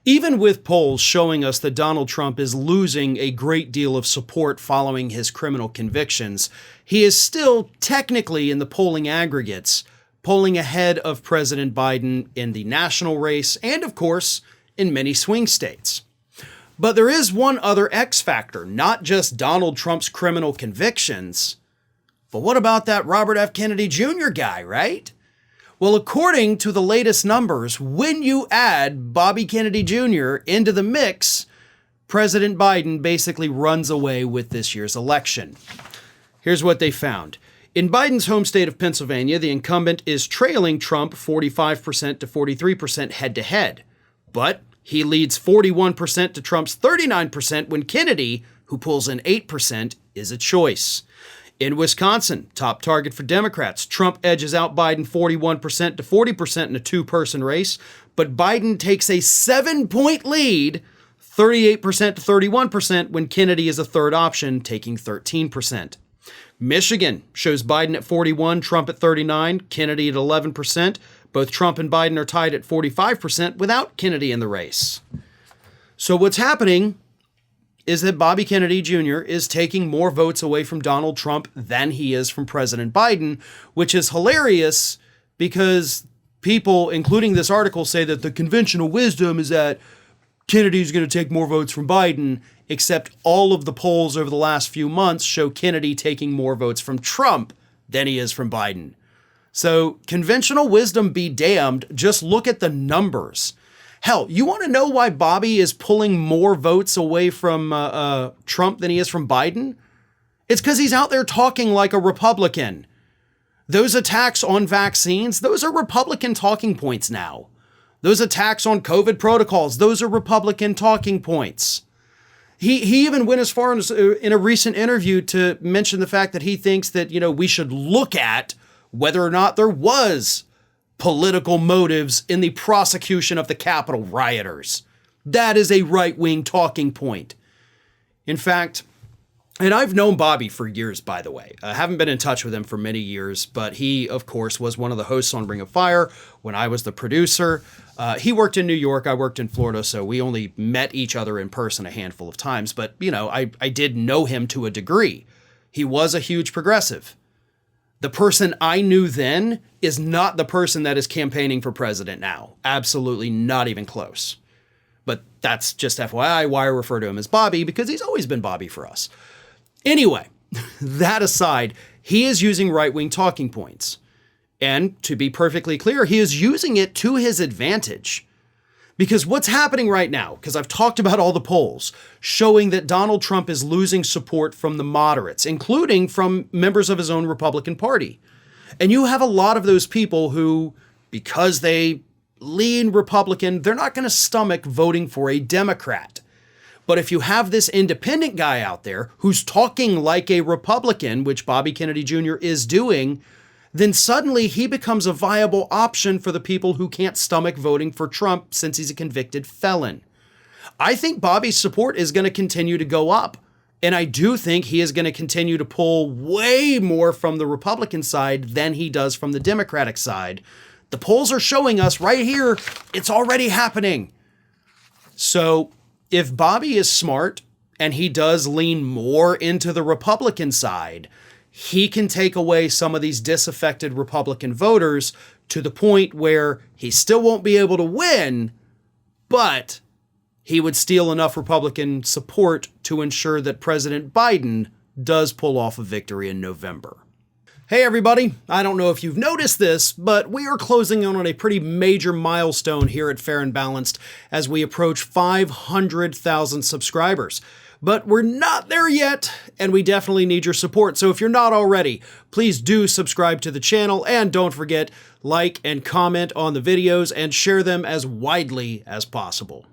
Even with polls showing us that Donald Trump is losing a great deal of support following his criminal convictions, he is still technically in the polling aggregates, polling ahead of President Biden in the national race and, of course, in many swing states. But there is one other X factor, not just Donald Trump's criminal convictions. But what about that Robert F. Kennedy Jr. guy, right? Well, according to the latest numbers, when you add Bobby Kennedy Jr. into the mix, President Biden basically runs away with this year's election. Here's what they found. In Biden's home state of Pennsylvania, the incumbent is trailing Trump 45% to 43% head-to-head. But he leads 41% to Trump's 39% when Kennedy, who pulls in 8%, is a choice. In Wisconsin, top target for Democrats, Trump edges out Biden 41% to 40% in a two-person race, but Biden takes a 7-point lead, 38% to 31%, when Kennedy is a third option, taking 13%. Michigan shows Biden at 41, Trump at 39, Kennedy at 11%. Both Trump and Biden are tied at 45% without Kennedy in the race. So what's happening is that Bobby Kennedy Jr. is taking more votes away from Donald Trump than he is from President Biden, which is hilarious because people, including this article, say that the conventional wisdom is that Kennedy's going to take more votes from Biden, except all of the polls over the last few months show Kennedy taking more votes from Trump than he is from Biden. So conventional wisdom be damned, just look at the numbers. Hell, you want to know why Bobby is pulling more votes away from Trump than he is from Biden? It's because he's out there talking like a Republican. Those attacks on vaccines, those are Republican talking points now. Those attacks on COVID protocols, those are Republican talking points. He even went as far as in a recent interview to mention the fact that he thinks that, we should look at whether or not there was political motives in the prosecution of the Capitol rioters. That is a right-wing talking point. In fact, and I've known Bobby for years, by the way. I haven't been in touch with him for many years, but he, of course, was one of the hosts on Ring of Fire when I was the producer. He worked in New York, I worked in Florida, so we only met each other in person a handful of times. But, I did know him to a degree. He was a huge progressive. The person I knew then is not the person that is campaigning for president now. Absolutely not even close. But that's just FYI why I refer to him as Bobby, because he's always been Bobby for us. Anyway, that aside, he is using right-wing talking points. And to be perfectly clear, he is using it to his advantage. Because what's happening right now, because I've talked about all the polls, showing that Donald Trump is losing support from the moderates, including from members of his own Republican Party. And you have a lot of those people who, because they lean Republican, they're not going to stomach voting for a Democrat. But if you have this independent guy out there who's talking like a Republican, which Bobby Kennedy Jr. is doing, then suddenly he becomes a viable option for the people who can't stomach voting for Trump since he's a convicted felon. I think Bobby's support is going to continue to go up. And I do think he is going to continue to pull way more from the Republican side than he does from the Democratic side. The polls are showing us right here, it's already happening. So if Bobby is smart and he does lean more into the Republican side, he can take away some of these disaffected Republican voters to the point where he still won't be able to win, but he would steal enough Republican support to ensure that President Biden does pull off a victory in November. Hey everybody, I don't know if you've noticed this, but we are closing in on a pretty major milestone here at Fair and Balanced as we approach 500,000 subscribers. But we're not there yet, and we definitely need your support. So if you're not already, please do subscribe to the channel, and don't forget, like and comment on the videos and share them as widely as possible.